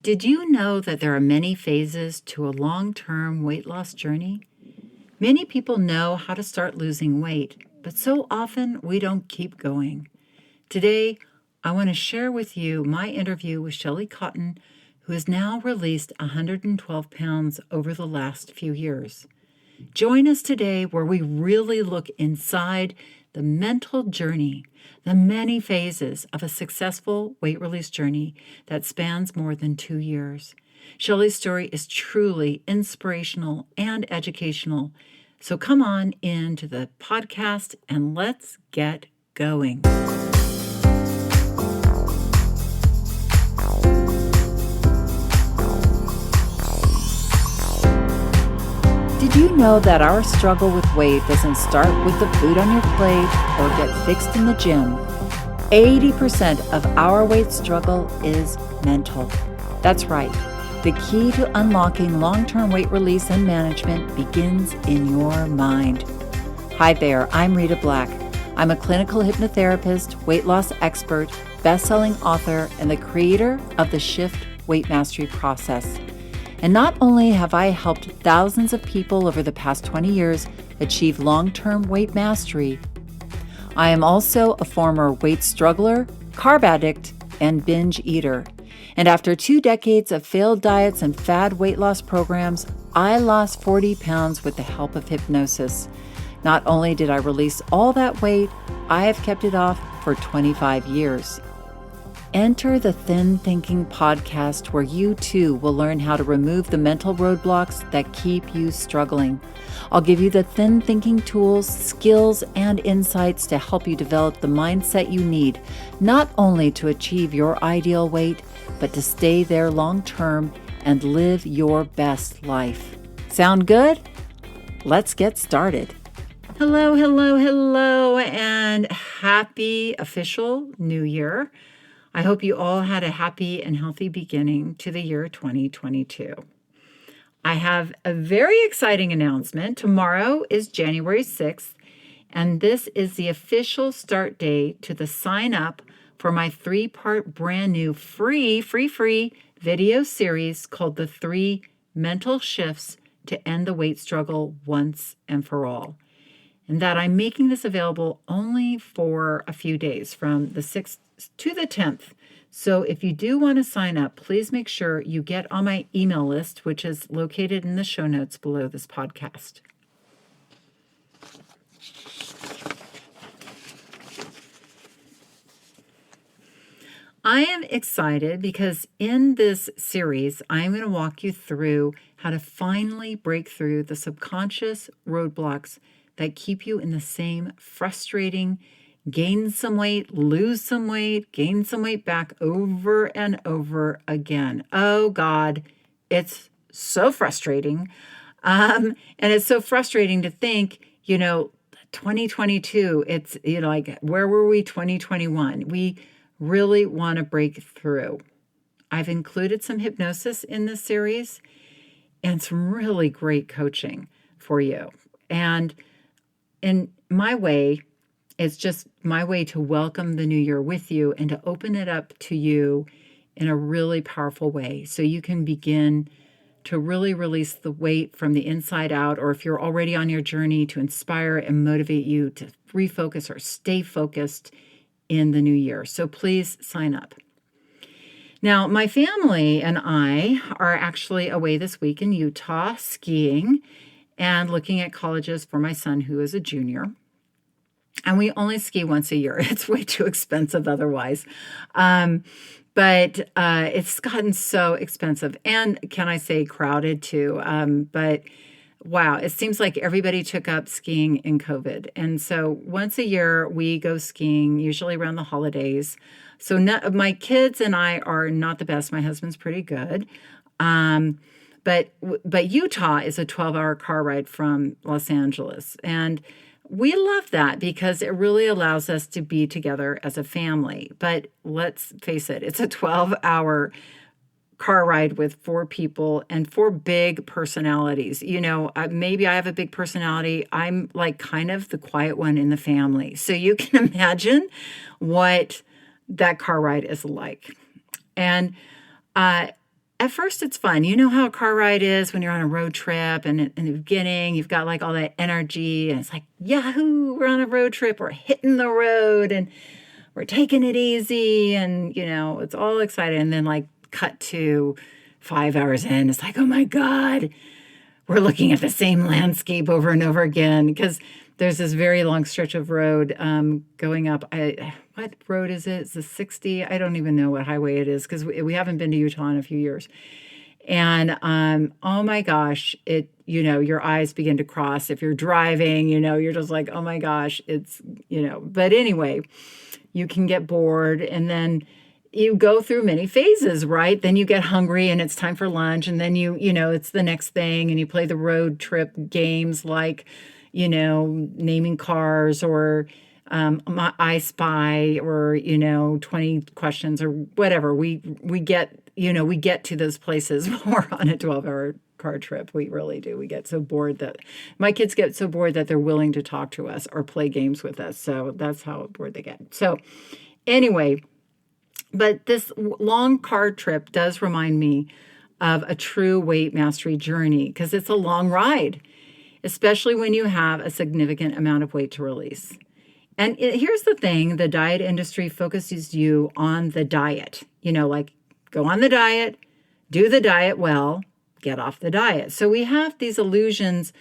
Did you know that there are many phases to a long-term weight loss journey? Many people know how to start losing weight, but so often we don't keep going. Today, I want to share with you my interview with Shelley Cotten, who has now released 112 pounds over the last few years. Join us today where we really look inside the mental journey, the many phases of a successful weight release journey that spans more than 2 years. Shelley's story is truly inspirational and educational. So come on into the podcast and let's get going. Did you know that our struggle with weight doesn't start with the food on your plate or get fixed in the gym? 80% of our weight struggle is mental. That's right. The key to unlocking long-term weight release and management begins in your mind. Hi there, I'm Rita Black. I'm a clinical hypnotherapist, weight loss expert, best-selling author, and the creator of the Shift Weight Mastery process. And not only have I helped thousands of people over the past 20 years achieve long-term weight mastery, I am also a former weight struggler, carb addict, and binge eater. And after 2 decades of failed diets and fad weight loss programs, I lost 40 pounds with the help of hypnosis. Not only did I release all that weight, I have kept it off for 25 years. Enter the Thin Thinking podcast where you too will learn how to remove the mental roadblocks that keep you struggling. I'll give you the thin thinking tools, skills, and insights to help you develop the mindset you need, not only to achieve your ideal weight, but to stay there long term and live your best life. Sound good? Let's get started. Hello, and happy official New Year. I hope you all had a happy and healthy beginning to the year 2022. I have a very exciting announcement. Tomorrow is January 6th, and this is the official start date to the sign up for my 3-part brand new free video series called The 3 Mental Shifts to End the Weight Struggle Once and for All. And that I'm making this available only for a few days from the 6th to the 10th. So if you do want to sign up, please make sure you get on my email list, which is located in the show notes below this podcast. I am excited because in this series, I'm going to walk you through how to finally break through the subconscious roadblocks that keep you in the same frustrating gain some weight, lose some weight, gain some weight back over and over again. Oh God, it's so frustrating. And it's so frustrating to think, 2022, it's, like, where were we 2021? We really want to break through. I've included some hypnosis in this series and some really great coaching for you. And in my way, it's just my way to welcome the new year with you and to open it up to you in a really powerful way so you can begin to really release the weight from the inside out, or if you're already on your journey, to inspire and motivate you to refocus or stay focused in the new year. So please sign up. Now, my family and I are actually away this week in Utah skiing and looking at colleges for my son, who is a junior. And we only ski once a year. It's way too expensive otherwise. But it's gotten so expensive. And can I say crowded too? But wow, it seems like everybody took up skiing in COVID. And so once a year we go skiing, usually around the holidays. So my kids and I are not the best. My husband's pretty good. But Utah is a 12-hour car ride from Los Angeles. And we love that because it really allows us to be together as a family. But let's face it, it's a 12-hour car ride with 4 people and 4 big personalities. Maybe I have a big personality. I'm like kind of the quiet one in the family. So you can imagine what that car ride is like. And at first it's fun. You know how a car ride is when you're on a road trip, and in the beginning you've got like all that energy, and it's like, yahoo, we're on a road trip, we're hitting the road, and we're taking it easy, and it's all exciting. And then like cut to 5 hours in, it's like, oh my God, we're looking at the same landscape over and over again, because there's this very long stretch of road going up. What road is it? It's the 60. I don't even know what highway it is, because we haven't been to Utah in a few years. And oh my gosh, your eyes begin to cross. If you're driving, you're just like, oh my gosh, but anyway, you can get bored, and then you go through many phases, right? Then you get hungry and it's time for lunch, and then it's the next thing, and you play the road trip games like, naming cars, or I Spy, or 20 questions, or whatever. We get to those places when we're on a 12-hour car trip. We really do. We get so bored that my kids get so bored that they're willing to talk to us or play games with us. So that's how bored they get. So anyway, but this long car trip does remind me of a true weight mastery journey, because it's a long ride, especially when you have a significant amount of weight to release. And here's the thing, the diet industry focuses you on the diet, like go on the diet, do the diet well, get off the diet. So we have these illusions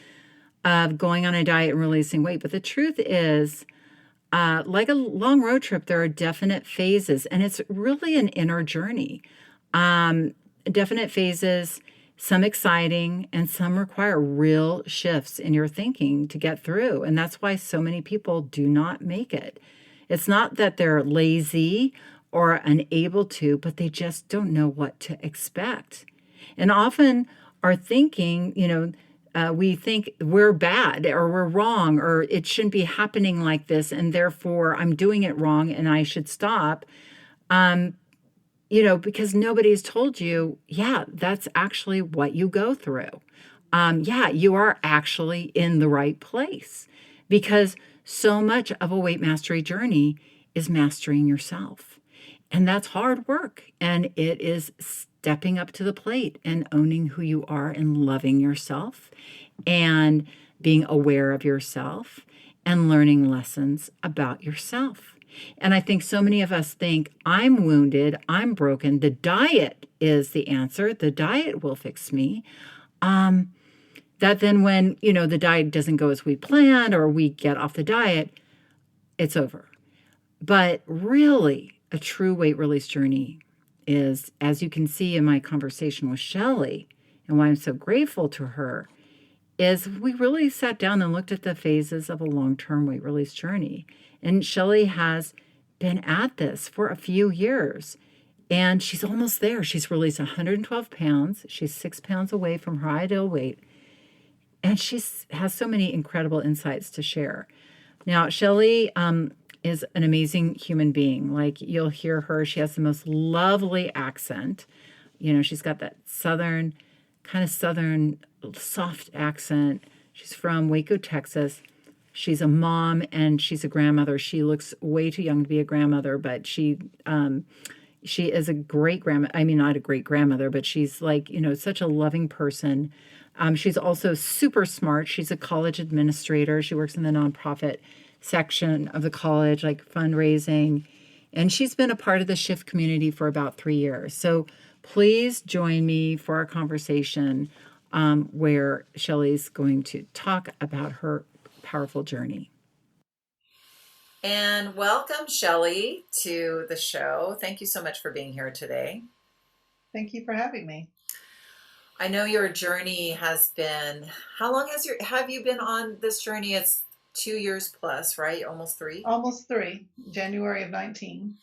of going on a diet and releasing weight. But the truth is, like a long road trip, there are definite phases, and it's really an inner journey. Definite phases, some exciting, and some require real shifts in your thinking to get through. And that's why so many people do not make it. It's not that they're lazy or unable to, but they just don't know what to expect. And often our thinking, we think we're bad, or we're wrong, or it shouldn't be happening like this, and therefore I'm doing it wrong and I should stop. Because nobody's told you, yeah, that's actually what you go through. Yeah, you are actually in the right place, because so much of a weight mastery journey is mastering yourself. And that's hard work. And it is stepping up to the plate and owning who you are and loving yourself and being aware of yourself and learning lessons about yourself. And I think so many of us think, I'm wounded, I'm broken, the diet is the answer, the diet will fix me. That then when, the diet doesn't go as we planned, or we get off the diet, it's over. But really, a true weight release journey is, as you can see in my conversation with Shelley, and why I'm so grateful to her, is we really sat down and looked at the phases of a long-term weight release journey. And Shelley has been at this for a few years, and she's almost there. She's released 112 pounds. She's 6 pounds away from her ideal weight, and she has so many incredible insights to share. Now, Shelley is an amazing human being. Like, you'll hear her, she has the most lovely accent. She's got that southern soft accent. She's from Waco, Texas. She's a mom and she's a grandmother. She looks way too young to be a grandmother, but she is a great grandmother. I mean, not a great grandmother, but she's like, such a loving person. She's also super smart. She's a college administrator. She works in the nonprofit section of the college, like fundraising. And she's been a part of the Shift community for about 3 years. So please join me for our conversation where Shelley's going to talk about her powerful journey. And welcome, Shelley, to the show. Thank you so much for being here today. Thank you for having me. I know your journey has been, how long have you been on this journey? It's 2 years plus, right? Almost 3? Almost 3, January of 19.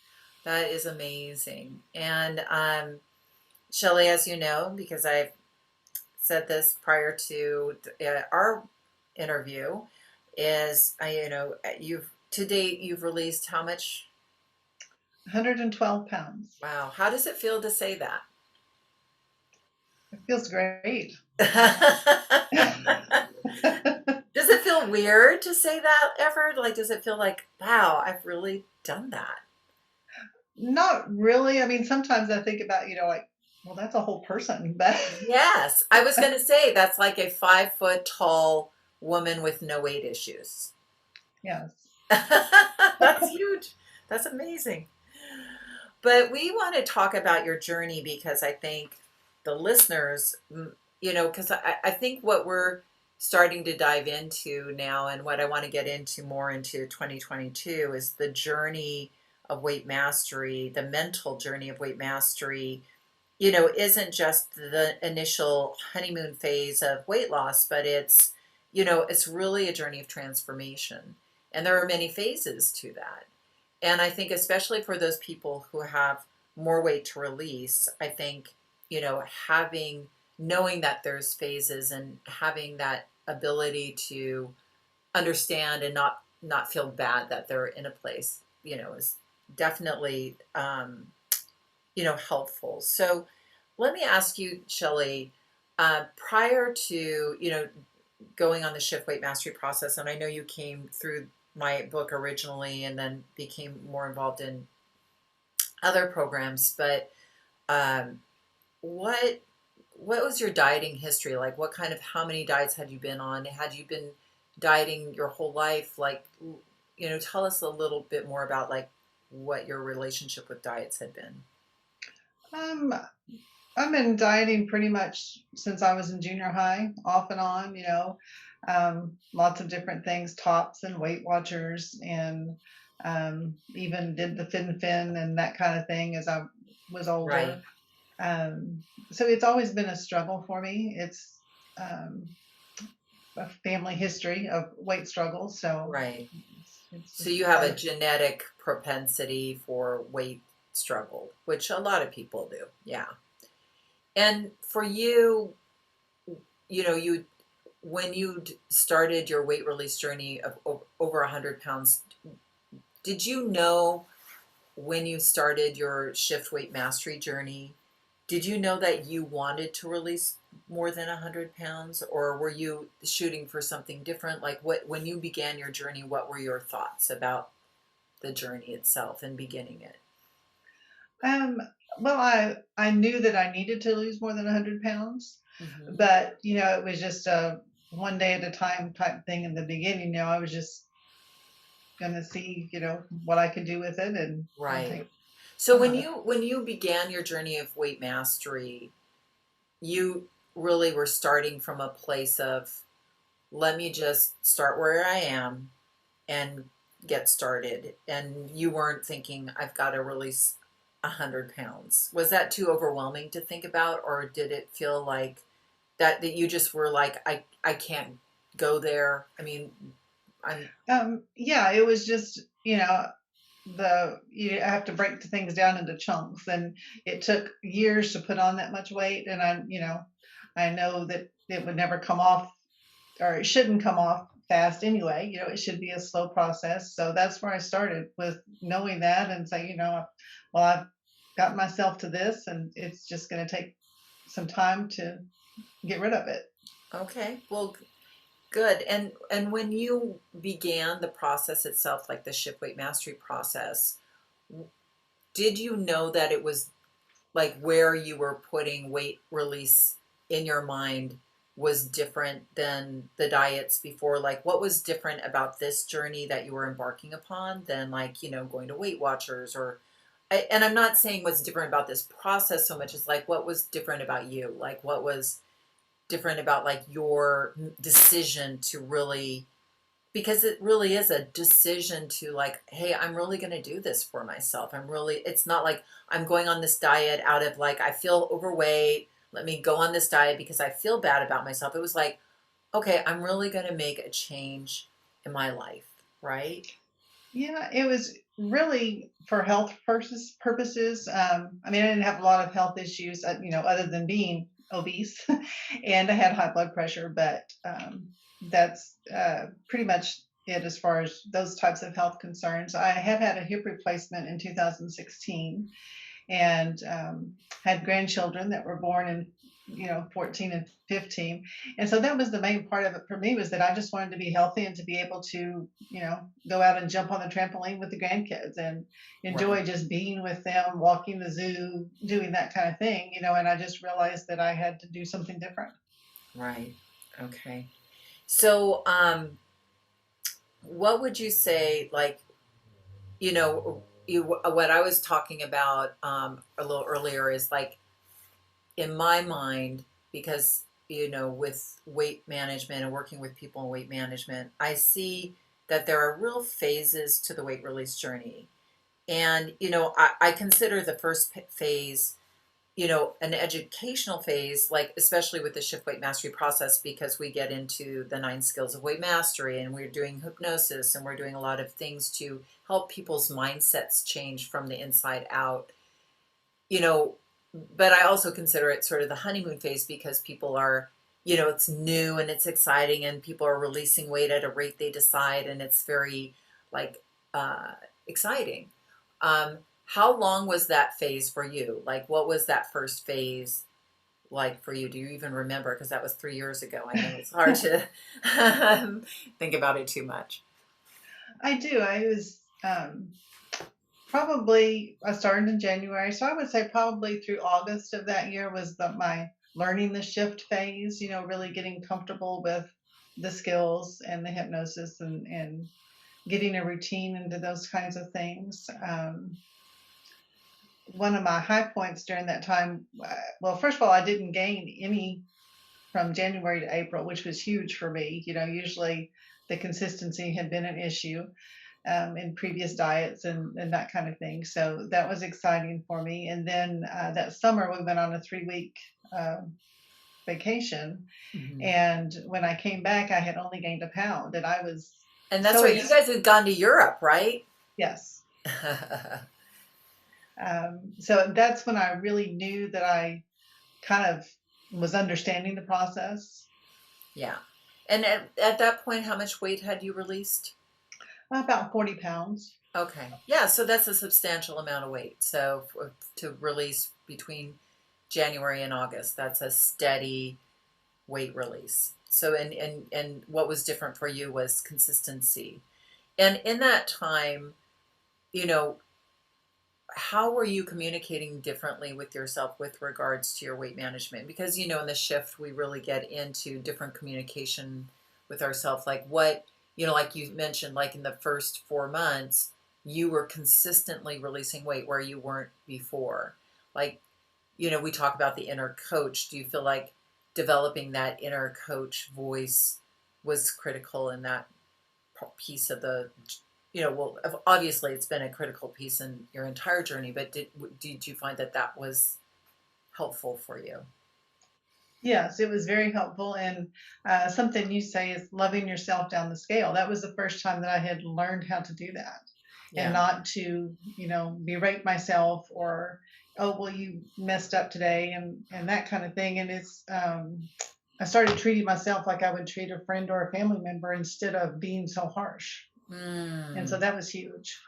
That is amazing. And Shelley, as you know, because I've said this prior to our interview, is to date you've released how much? 112 pounds. Wow. How does it feel to say that? It feels great. Does it feel weird to say that ever? Like, does it feel like, wow, I've really done that? Not really. I mean, sometimes I think about, like Well, that's a whole person. But Yes, I was going to say that's like a 5 foot tall woman with no weight issues. yes. That's huge. That's amazing. But we want to talk about your journey because I think the listeners, because I think what we're starting to dive into now and what I want to get into more into 2022 is the journey of weight mastery, the mental journey of weight mastery, isn't just the initial honeymoon phase of weight loss, but it's really a journey of transformation. And there are many phases to that. And I think, especially for those people who have more weight to release, I think, having, knowing that there's phases and having that ability to understand and not feel bad that they're in a place, is definitely, helpful. So let me ask you, Shelley, prior to, going on the shift weight mastery process, and I know you came through my book originally and then became more involved in other programs, but um, what what was your dieting history like? What kind of how many diets had you been on? Had you been dieting your whole life? Like, tell us a little bit more about like what your relationship with diets had been. Um, I've been dieting pretty much since I was in junior high, off and on, lots of different things, tops and Weight Watchers, and even did the fin and that kind of thing as I was Right, older. Um, so it's always been a struggle for me. It's um, a family history of weight struggles, so right. it's So just you have part a of. genetic propensity for weight struggle, which a lot of people do. Yeah. And for you, you when you started your weight release journey of over 100 pounds, did you know when you started your shift weight mastery journey, did you know that you wanted to release more than 100 pounds, or were you shooting for something different? Like, when you began your journey, what were your thoughts about the journey itself and beginning it? Um, well, I knew that I needed to lose more than 100 pounds, Hmm. but it was just a one day at a time type thing in the beginning. I was just gonna see, what I could do with it and Right. take So from when it. you began your journey of weight mastery, you really were starting from a place of, let me just start where I am and get started. And you weren't thinking, I've got to release 100 pounds. Was that too overwhelming to think about, or did it feel like that you just were like, I can't go there? I mean, I'm Yeah, it was just, you have to break the things down into chunks, and it took years to put on that much weight, and I know that it would never come off, or it shouldn't come off fast anyway. It should be a slow process. So that's where I started, with knowing that and saying, well, I've got myself to this, and it's just going to take some time to get rid of it. okay. Well, good. And when you began the process itself, like the shift weight mastery process, did you know that it was like where you were putting weight release in your mind was different than the diets before? Like, what was different about this journey that you were embarking upon than, like, going to Weight Watchers, or and I'm not saying what's different about this process so much as like what was different about you, like what was different about like your decision to really, because it really is a decision to like, hey, I'm really going to do this for myself. It's not like I'm going on this diet out of like, I feel overweight, let me go on this diet because I feel bad about myself. It was like, okay, I'm really going to make a change in my life, right? Yeah, it was really for health purposes. I mean, I didn't have a lot of health issues, other than being obese, and I had high blood pressure, but that's pretty much it as far as those types of health concerns. I have had a hip replacement in 2016, and had grandchildren that were born in 14 and 15. And so that was the main part of it for me, was that I just wanted to be healthy and to be able to go out and jump on the trampoline with the grandkids and Right. enjoy just being with them, walking the zoo, doing that kind of thing. And I just realized that I had to do something different. Right. Okay. So, what would you say, like, what I was talking about a little earlier is like, in my mind, because, with weight management and working with people in weight management, I see that there are real phases to the weight release journey. And, I consider the first phase, an educational phase, like especially with the shift weight mastery process, because we get into the 9 skills of weight mastery and we're doing hypnosis and we're doing a lot of things to help people's mindsets change from the inside out, you know, but I also consider it sort of the honeymoon phase because people are, it's new and it's exciting and people are releasing weight at a rate they decide and it's very like uh, exciting. How long was that phase for you? Like, what was that first phase like for you? Do you even remember? Because that was 3 years ago. I know it's hard to think about it too much. I do. I was probably, I started in January, so I would say probably through August of that year was my learning the shift phase, really getting comfortable with the skills and the hypnosis, and getting a routine into those kinds of things. One of my high points during that time, well, first of all, I didn't gain any from January to April, which was huge for me. Usually the consistency had been an issue in previous diets and that kind of thing. So that was exciting for me. And then that summer, we went on a 3-week uh, vacation. Mhm. And when I came back, I had only gained a pound. And I was And that's so, right. You guys had gone to Europe, right? yes. So that's when I really knew that I kind of was understanding the process. Yeah. And at that point, how much weight had you released? About 40 pounds. Okay. Yeah, so that's a substantial amount of weight. So to release between January and August, that's a steady weight release. So and what was different for you was consistency. And in that time, you know, how were you communicating differently with yourself with regards to your weight management? Because, in the shift, we really get into different communication with ourselves. Like what, like you mentioned, like in the first 4 months, you were consistently releasing weight where you weren't before. Like, we talk about the inner coach. Do you feel like developing that inner coach voice was critical in that piece of the well, obviously it's been a critical piece in your entire journey, but did you find that that was helpful for you? Yes, it was very helpful. And something you say is loving yourself down the scale. That was the first time that I had learned how to do that, and Yeah. not to, berate myself or, oh, well, you messed up today, and that kind of thing. And I started treating myself like I would treat a friend or a family member instead of being so harsh. And so Mm, that was huge.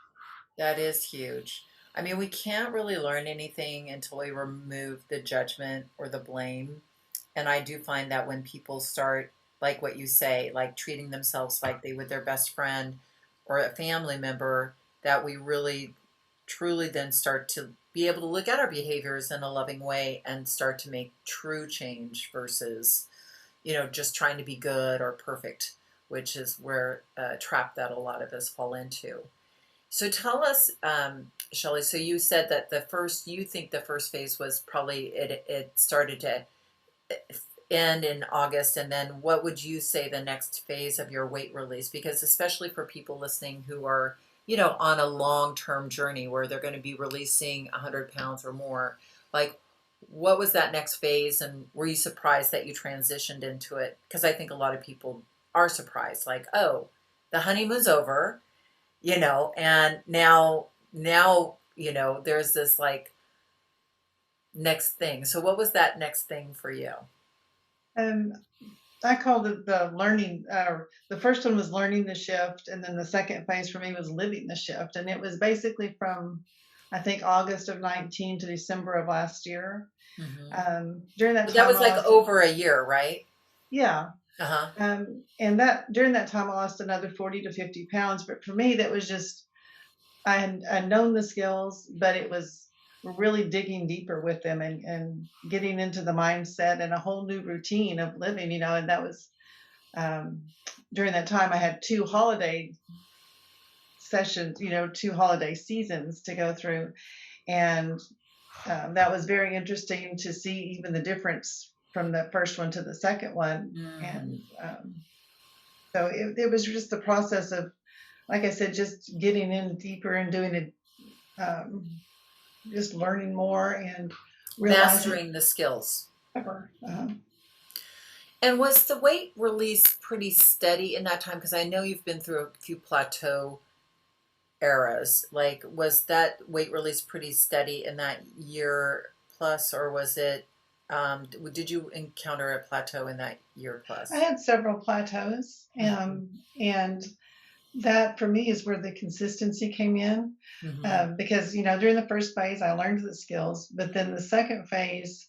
that is huge. I mean, we can't really learn anything until we remove the judgment or the blame. And I do find that when people start, like what you say, like treating themselves like they would their best friend or a family member, that we really truly then start to be able to look at our behaviors in a loving way and start to make true change versus, just trying to be good or perfect, which is where a trap that a lot of us fall into. So tell us, Shelley, so you said that you think the first phase was probably, it started to end in August, and then what would you say the next phase of your weight release? Because especially for people listening who are, on a long-term journey where they're going to be releasing 100 pounds or more, like what was that next phase, and were you surprised that you transitioned into it? Because I think a lot of people are surprised, like, oh, the honeymoon's over, and now, there's this like next thing. So what was that next thing for you? And I called it the learning. The first one was learning the shift, and then the second phase for me was living the shift. And it was basically from I think August of 19 to December of last year. Hmm. During that But that time, was I like lost, over a year, right? yeah. Uh-huh. And that during that time, I lost another 40 to 50 pounds. But for me, that was just, I'd known the skills, but it was really digging deeper with them and getting into the mindset and a whole new routine of living, and that was, um, during that time, I had two holiday sessions, 2 holiday seasons to go through. And that was very interesting to see even the difference from the first one to the second one. Mm. And so it was just the process of, like I said, just getting in deeper and doing it, just learning more and realizing Mastering the skills. ever. And was the weight release pretty steady in that time? Because I know you've been through a few plateau eras. Like, was that weight release pretty steady in that year plus, or was it, did you encounter a plateau in that year I plus? had several plateaus, Mm-hmm. and that for me is where the consistency came in, Mm-hmm. because during the first phase I learned the skills, but then the second phase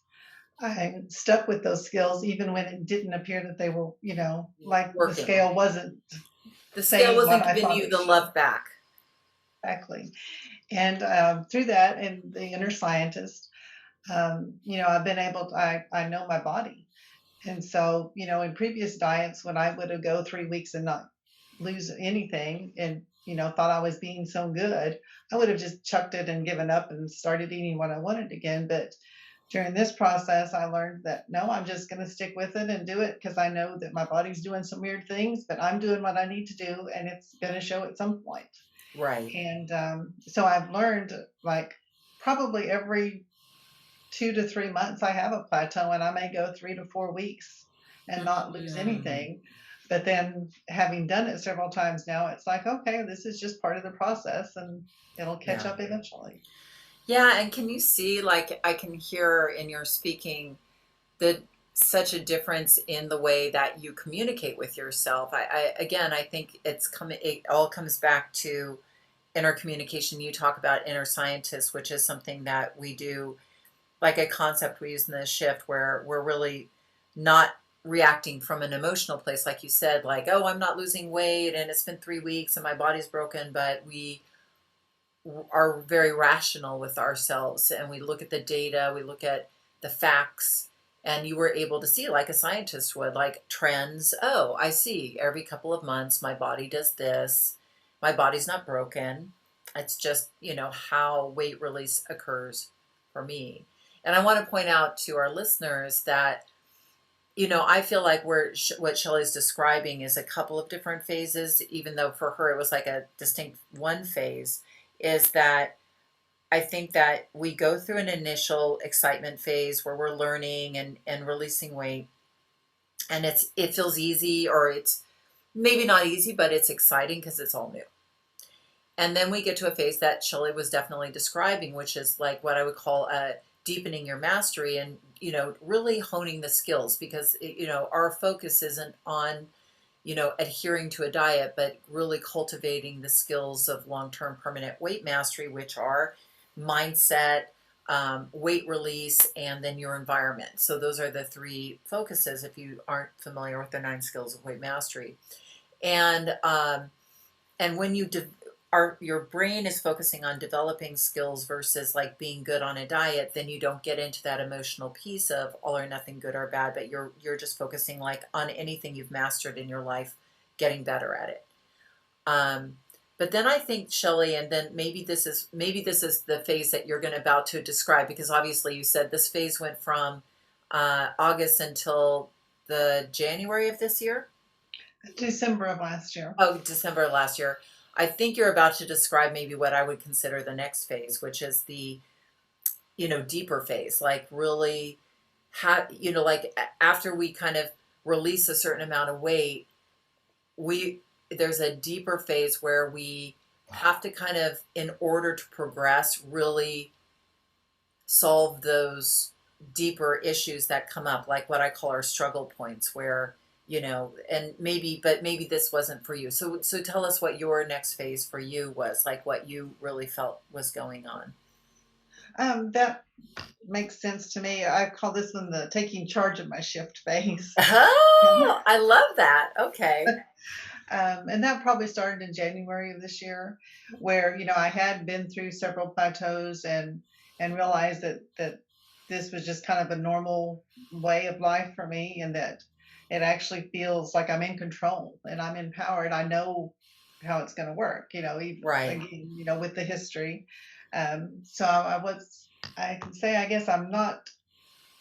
I stuck with those skills even when it didn't appear that they were, like the Working. scale wasn't The scale saying what wasn't I giving thought you it the should. love back. Exactly. And through that and the inner scientist, I've been able to, I know my body. And so, in previous diets, when I would have go 3 weeks and not lose anything and, thought I was being so good, I would have just chucked it and given up and started eating what I wanted again. But during this process, I learned that no, I'm just going to stick with it and do it because I know that my body's doing some weird things, but I'm doing what I need to do and it's going to show at some point. Right. And so I've learned, like, probably every 2 to 3 months, I have a plateau and I may go 3 to 4 weeks and not lose Mm. anything. But then having done it several times now, it's like, okay, this is just part of the process and it'll catch Yeah. up eventually. Yeah, and can you see, like, I can hear in your speaking the such a difference in the way that you communicate with yourself. I again, I think it all comes back to inner communication. You talk about inner scientists, which is something that we do, like a concept we use in the shift where we're really not reacting from an emotional place, like you said, like, oh, I'm not losing weight and it's been 3 weeks and my body's broken, but we are very rational with ourselves and we look at the data, we look at the facts, and you were able to see, like a scientist would, like trends. Oh, I see, every couple of months my body does this. My body's not broken. It's just, how weight release occurs for me. And I want to point out to our listeners that, I feel like what Shelley's describing is a couple of different phases, even though for her it was like a distinct one phase, is that I think that we go through an initial excitement phase where we're learning and releasing weight, and it feels easy, or it's maybe not easy, but it's exciting because it's all new. And then we get to a phase that Shelley was definitely describing, which is like what I would call deepening your mastery and, really honing the skills, because, our focus isn't on, adhering to a diet, but really cultivating the skills of long-term permanent weight mastery, which are mindset, weight release, and then your environment. So those are the three focuses if you aren't familiar with the 9 skills of weight mastery. And when your brain is focusing on developing skills versus like being good on a diet, then you don't get into that emotional piece of all or nothing, good or bad, but you're just focusing like on anything you've mastered in your life, getting better at it. um, but then I think, Shelley, and then maybe this is the phase that you're going to about to describe, because obviously you said this phase went from August until the January of this year. December of last year. Oh, December last year. I think you're about to describe maybe what I would consider the next phase, which is the, deeper phase, like really like after we kind of release a certain amount of weight, we there's a deeper phase where we have to kind of, in order to progress, really solve those deeper issues that come up, like what I call our struggle points, where, and maybe this wasn't for you. So tell us what your next phase for you was, like what you really felt was going on. That makes sense to me. I call this one the taking charge of my shift phase. Oh, I love that. Okay. And that probably started in January of this year, where I had been through several plateaus and realized that this was just kind of a normal way of life for me, and that it actually feels like I'm in control and I'm empowered. I know how it's going to work. Even Right. again, with the history. So I can say, I guess I'm not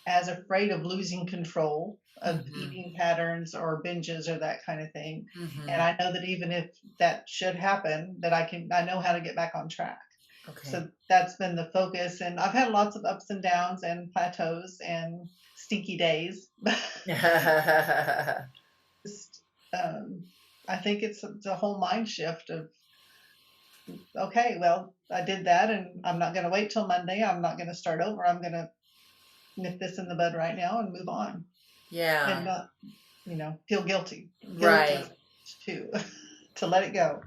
as afraid of losing control of Mm-hmm. eating patterns or binges or that kind of thing. And Mm-hmm. I know that even if that should happen, that I know how to get back on track. Okay. So that's been the focus. And I've had lots of ups and downs and plateaus and stinky days. Just, I think it's a whole mind shift of, okay, well, I did that and I'm not going to wait till Monday. I'm not going to start over. I'm going to nip this in the bud right now and move on and Yeah. not feel guilty. Guilt Right. is too to let it go.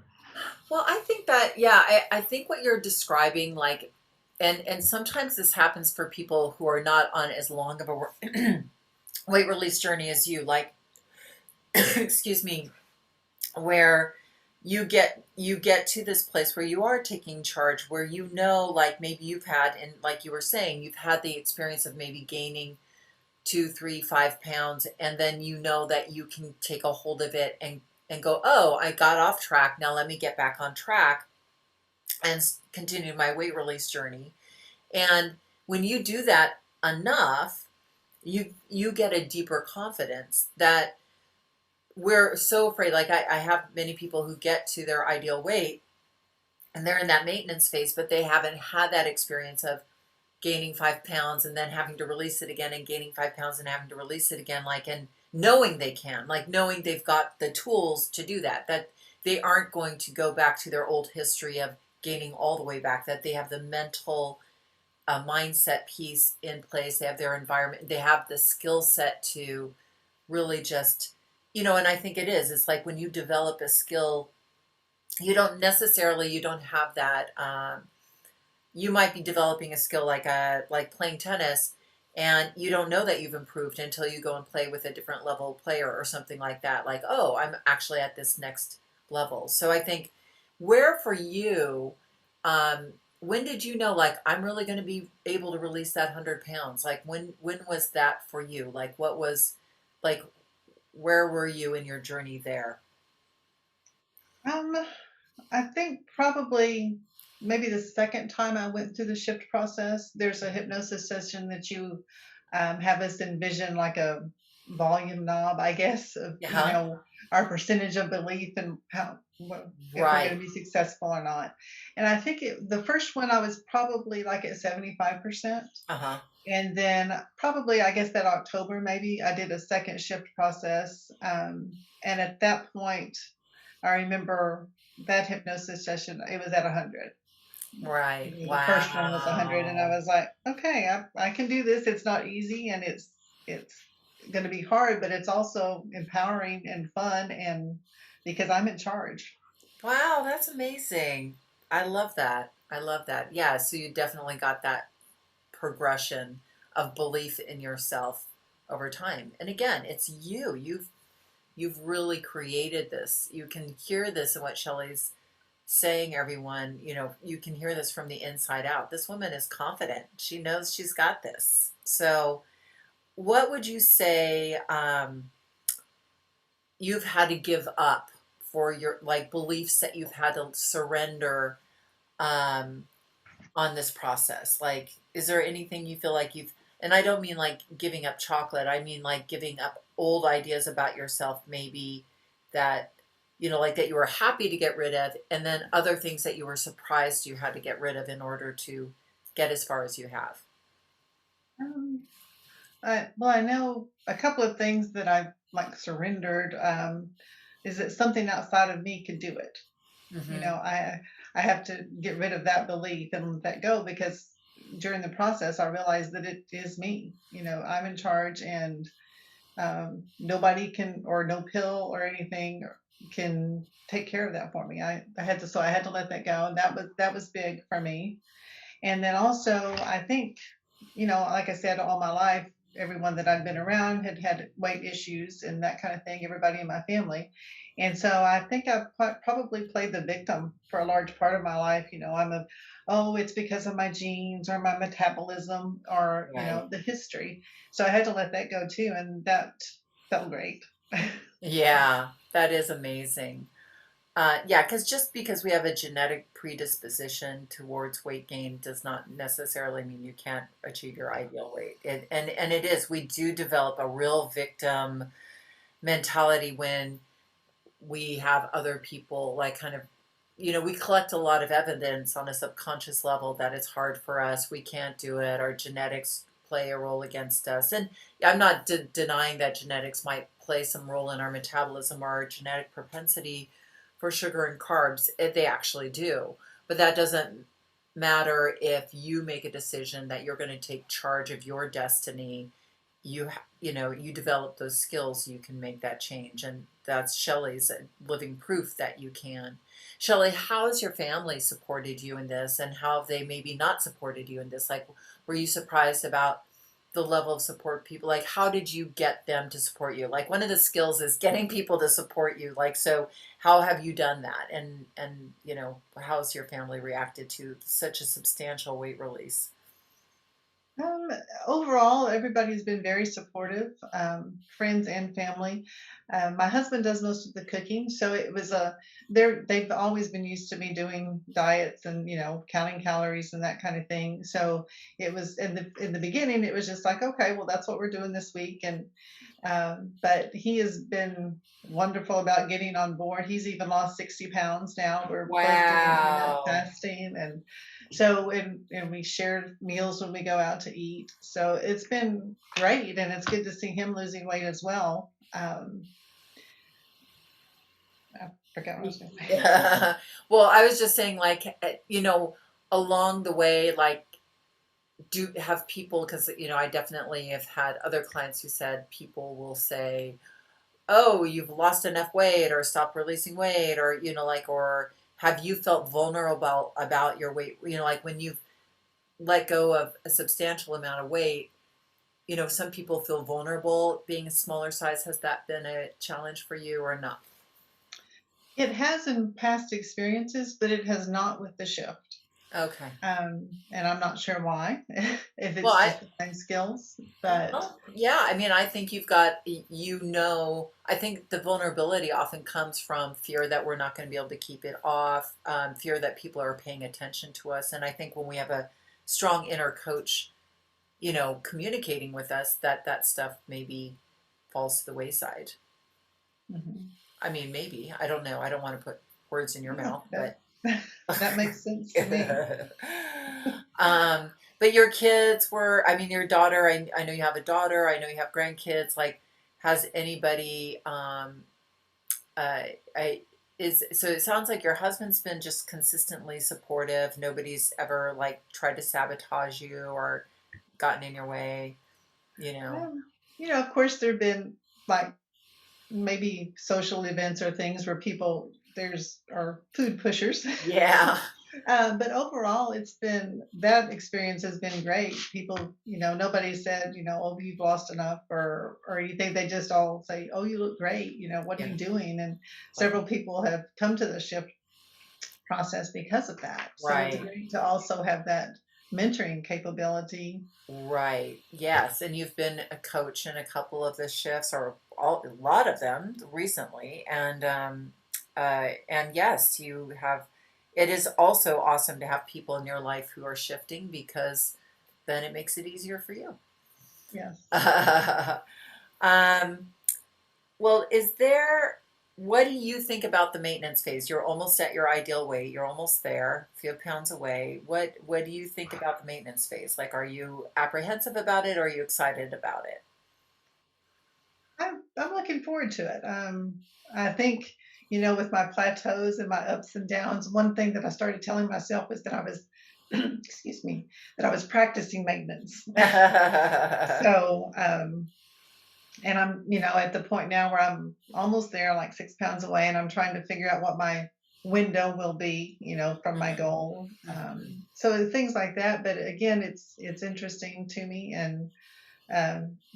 Well, I think that, yeah, I think what you're describing, like, and sometimes this happens for people who are not on as long of a weight release journey as you, like, excuse me, where you get to this place where you are taking charge, where like maybe you've had, and like you were saying, you've had the experience of maybe gaining 2, 3, 5 pounds, and then that you can take a hold of it and go, oh, I got off track. Now let me get back on track and continue my weight release journey. And when you do that enough, you get a deeper confidence that we're so afraid. Like I have many people who get to their ideal weight and they're in that maintenance phase, but they haven't had that experience of gaining 5 pounds and then having to release it again and gaining 5 pounds and having to release it again, like, and knowing they can, like knowing they've got the tools to do that, that they aren't going to go back to their old history of gaining all the way back, that they have the mental mindset piece in place, they have their environment, they have the skill set to really just, and I think it's like when you develop a skill, you don't have that. You might be developing a skill like playing tennis, and you don't know that you've improved until you go and play with a different level player or something like that. Like, oh, I'm actually at this next level. So I think where for you, um, when did you know like I'm really going to be able to release that 100 pounds? Like when was that for you? Like what was like where were you in your journey there? Um, I think probably maybe the second time I went through the shift process. There's a hypnosis session that you have us envision like a volume knob, I guess, of Huh? our percentage of belief and if we're going Right. to be successful or not. And I think the first one I was probably like at 75%. Uh-huh. And then probably, I guess that October, maybe I did a second shift process. And at that point, I remember that hypnosis session, it was at 100. Right. The first one was 100, and I Wow. was like, okay, I can do this. It's not easy, and it's going to be hard, but it's also empowering and fun, and because I'm in charge. Wow, that's amazing. I love that. I love that. Yeah, so you definitely got that progression of belief in yourself over time. And again, it's you. You've really created this. You can hear this in what Shelley's saying, everyone. You can hear this from the inside out. This woman is confident. She knows she's got this. So, what would you say you've had to give up for your like beliefs that you've had to surrender um, on this process? Like, is there anything you feel like you've, and I don't mean like giving up chocolate, I mean like giving up old ideas about yourself, maybe that, like that you were happy to get rid of, and then other things that you were surprised you had to get rid of in order to get as far as you have. Um, well, I know a couple of things that I've like surrendered. Is that something outside of me could do it? Mm-hmm. I have to get rid of that belief and let that go, because during the process I realized that it is me. I'm in charge, and nobody can, or no pill or anything can take care of that for me. I had to let that go, and that was big for me. And then also, I think, like I said, all my life, everyone that I'd been around had had weight issues and that kind of thing, everybody in my family. And so I think I probably played the victim for a large part of my life. Oh, it's because of my genes or my metabolism or, Right. the history. So I had to let that go too. And that felt great. Yeah, that is amazing. Yeah, because just because we have a genetic predisposition towards weight gain does not necessarily mean you can't achieve your ideal weight. And it is, we do develop a real victim mentality when we have other people like kind of, we collect a lot of evidence on a subconscious level that it's hard for us, we can't do it, our genetics play a role against us. And I'm not denying that genetics might play some role in our metabolism or our genetic propensity for sugar and carbs, if they actually do. But that doesn't matter if you make a decision that you're going to take charge of your destiny. You develop those skills, you can make that change, and that's Shelley's living proof that you can. Shelley, how has your family supported you in this, and how have they maybe not supported you in this? Like, were you surprised about the level of support people, like how did you get them to support you? Like one of the skills is getting people to support you, like, so how have you done that, and how's your family reacted to such a substantial weight release? Um, Overall, everybody's been very supportive, friends and family. My husband does most of the cooking, so it was they've always been used to me doing diets and counting calories and that kind of thing. So it was in the beginning, it was just like, okay, well that's what we're doing this week, and but he has been wonderful about getting on board. He's even lost 60 pounds now. We're both doing intermittent Wow. fasting, and so and we share meals when we go out to eat. So it's been great, and it's good to see him losing weight as well. I forgot what I was going to say. Yeah. Well, I was just saying, like, along the way, like, do have people, because, I definitely have had other clients who said people will say, oh, you've lost enough weight or stop releasing weight, or, like, or have you felt vulnerable about your weight? Like when you've let go of a substantial amount of weight, some people feel vulnerable being a smaller size. Has that been a challenge for you or not? It has in past experiences, but it has not with the shift. Okay. And I'm not sure why, if Well, it's just the same skills, but well, yeah, I mean, I think you've got, I think the vulnerability often comes from fear that we're not going to be able to keep it off, fear that people are paying attention to us. And I think when we have a strong inner coach, communicating with us, that stuff maybe falls to the wayside. mhm. I mean, maybe, I don't know. I don't want to put words in your Yeah, mouth, that but that makes sense to me. um, but your kids were, I mean, your daughter, I know you have a daughter, I know you have grandkids. Like, has anybody, uh, I, so it sounds like your husband's been just consistently supportive. Nobody's ever like tried to sabotage you or gotten in your way, you know? Um, of course, there've been like maybe social events or things where people there's are food pushers. Yeah. But overall, it's been that experience has been great. People, nobody said, oh, you've lost enough or anything. They just all say, oh, you look great. What are Yeah. you doing? And Like, several people have come to the shift process because of that. So it's right. great to also have that mentoring capability. Right. Yes. And you've been a coach in a couple of the shifts, or a lot of them recently. And yes, you have. It is also awesome to have people in your life who are shifting, because then it makes it easier for you. Yes. um, well, what do you think about the maintenance phase? You're almost at your ideal weight. You're almost there, a few pounds away. What do you think about the maintenance phase? Like, are you apprehensive about it, or are you excited about it? I'm looking forward to it. I think, with my plateaus and my ups and downs, one thing that I started telling myself was that I was, excuse me, that I was practicing maintenance. So, and I'm, at the point now where I'm almost there, like 6 pounds away, and I'm trying to figure out what my window will be, from my goal. So things like that. But again, it's interesting to me, and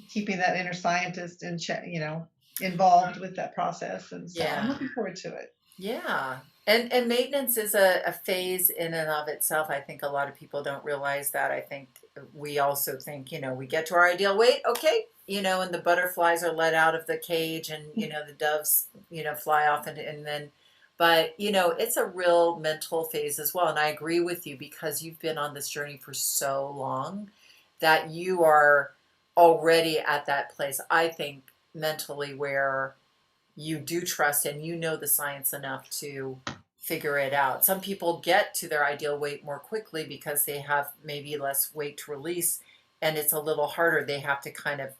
keeping that inner scientist in check, involved with that process. And so I'm Yeah. looking forward to it. Yeah. And maintenance is a phase in and of itself. I think a lot of people don't realize that. I think we also think, we get to our ideal weight, okay, and the butterflies are let out of the cage and, the doves, fly off and then, but, it's a real mental phase as well. And I agree with you because you've been on this journey for so long that you are already at that place, I think, mentally where you do trust and the science enough to figure it out. Some people get to their ideal weight more quickly because they have maybe less weight to release and it's a little harder. They have to kind of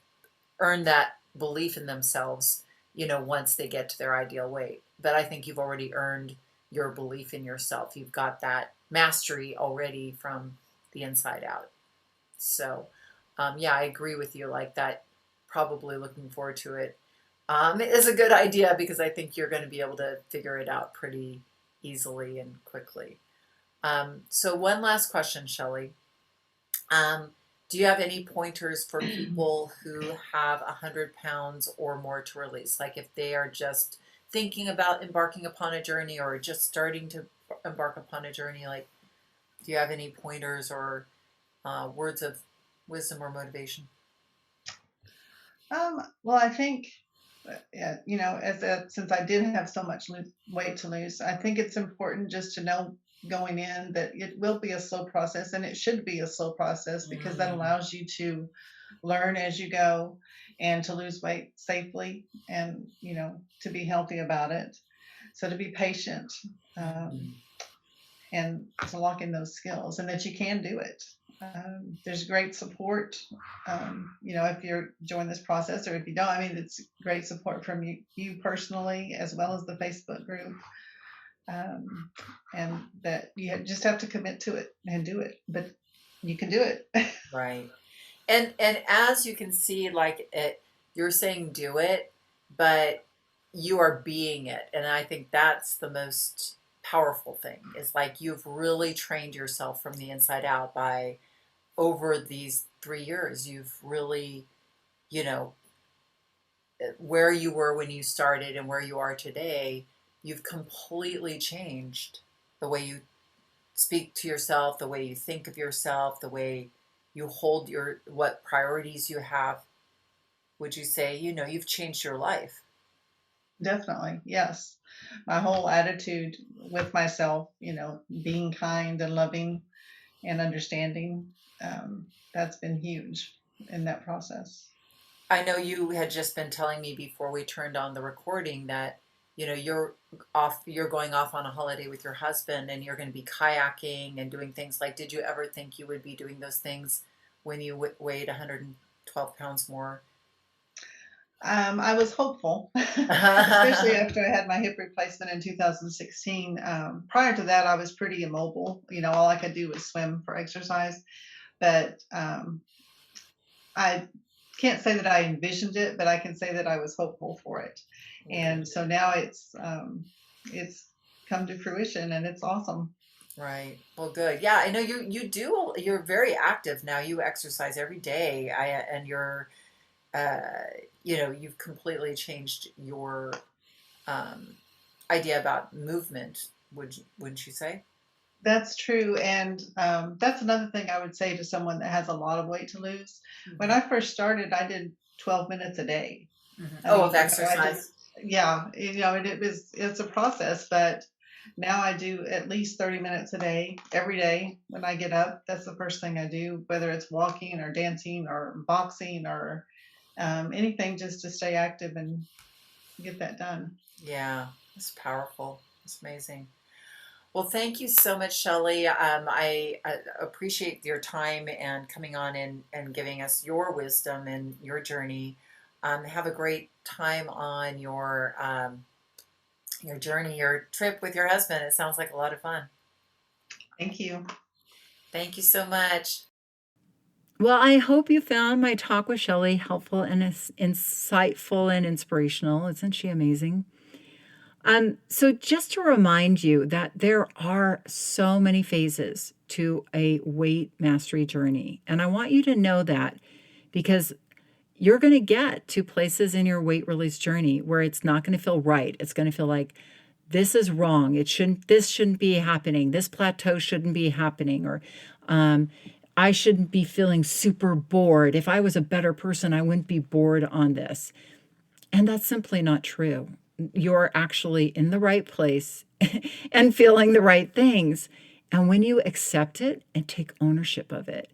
earn that belief in themselves, once they get to their ideal weight. But I think you've already earned your belief in yourself. You've got that mastery already from the inside out. So, yeah, I agree with you. Like that, probably looking forward to it is a good idea because I think you're going to be able to figure it out pretty easily and quickly. So one last question, Shelley. Um, do you have any pointers for people who have 100 pounds or more to release? Like if they are just thinking about embarking upon a journey or just starting to embark upon a journey, like do you have any pointers or words of wisdom or motivation? Well, I think, yeah, since I did have so much weight to lose, I think it's important just to know going in that it will be a slow process, and it should be a slow process because that Mm, allows you to learn as you go and to lose weight safely, and to be healthy about it. So to be patient, um, mm, and to lock in those skills, and that you can do it. There's great support, if you're join this process, or if you don't. I mean, it's great support from you personally, as well as the Facebook group, um, and that you just have to commit to it and do it. But you can do it. right. And as you can see, like you're saying do it, but you are being it. And I think that's the most powerful thing is like you've really trained yourself from the inside out by over these 3 years. You've really, you know, where you were when you started and where you are today, you've completely changed the way you speak to yourself, the way you think of yourself, the way you hold what priorities you have. Would you say, you've changed your life? Definitely, yes. My whole attitude with myself, being kind and loving and understanding, that's been huge in that process. I know you had just been telling me before we turned on the recording that, you're going off on a holiday with your husband and you're going to be kayaking and doing things like, did you ever think you would be doing those things when you weighed 112 pounds more? I was hopeful, especially after I had my hip replacement in 2016. Prior to that, I was pretty immobile. All I could do was swim for exercise. But I can't say that I envisioned it, but I can say that I was hopeful for it. Well, And good. so now it's come to fruition, and it's awesome. Right. Well, good. Yeah, I know you're very active now. You exercise every day. And uh, you've completely changed your um, idea about movement. Wouldn't you say? That's true, and that's another thing I would say to someone that has a lot of weight to lose. When Hmm. I first started, I did 12 minutes a day. Hmm. I Oh, of mean, I just, exercise. yeah, and it's a process, but now I do at least 30 minutes a day, every day when I get up. That's the first thing I do, whether it's walking or dancing or boxing or anything, just to stay active and get that done. Yeah, it's powerful. It's amazing. Well, thank you so much, Shelley. I appreciate your time and coming on and giving us your wisdom and your journey. Have a great time on your journey, your trip with your husband. It sounds like a lot of fun. Thank you. Thank you so much. Well, I hope you found my talk with Shelley helpful and insightful and inspirational. Isn't she amazing? So just to remind you that there are so many phases to a weight mastery journey. And I want you to know that because you're going to get to places in your weight release journey where it's not going to feel right. It's going to feel like this is wrong. This shouldn't be happening. This plateau shouldn't be happening. Or I shouldn't be feeling super bored. If I was a better person, I wouldn't be bored on this. And that's simply not true. You're actually in the right place and feeling the right things. And when you accept it and take ownership of it,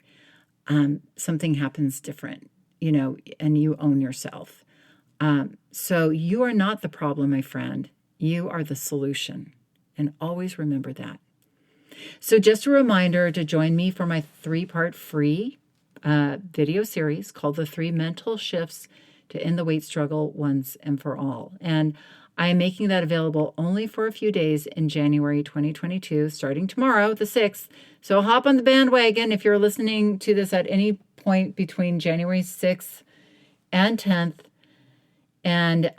something happens different, and you own yourself. So you are not the problem, my friend. You are the solution. And always remember that. So just a reminder to join me for my 3-part free video series called The 3 Mental Shifts to End the Weight Struggle Once and for All. And I am making that available only for a few days in January 2022, starting tomorrow, the 6th. So hop on the bandwagon if you're listening to this at any point between January 6th and 10th. And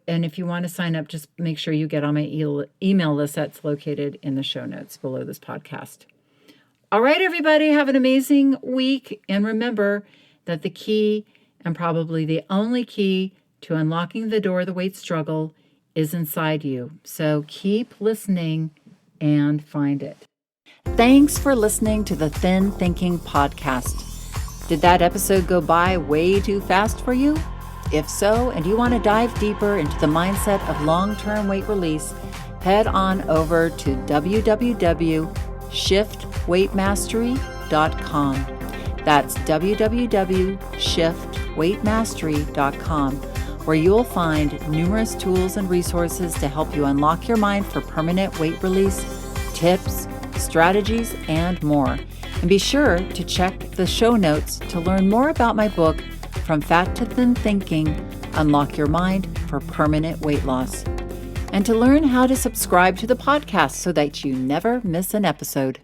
if you want to sign up, just make sure you get on my email list that's located in the show notes below this podcast. All right, everybody, have an amazing week. And remember that the key, and probably the only key, to unlocking the door of the weight struggle is inside you. So keep listening and find it. Thanks for listening to the Thin Thinking Podcast. Did that episode go by way too fast for you? If so, and you want to dive deeper into the mindset of long-term weight release, head on over to www.shiftweightmastery.com. That's www.shiftweightmastery.com, where you'll find numerous tools and resources to help you unlock your mind for permanent weight release, tips, strategies, and more. And be sure to check the show notes to learn more about my book, From Fat to Thin Thinking, Unlock Your Mind for Permanent Weight Loss, and to learn how to subscribe to the podcast so that you never miss an episode.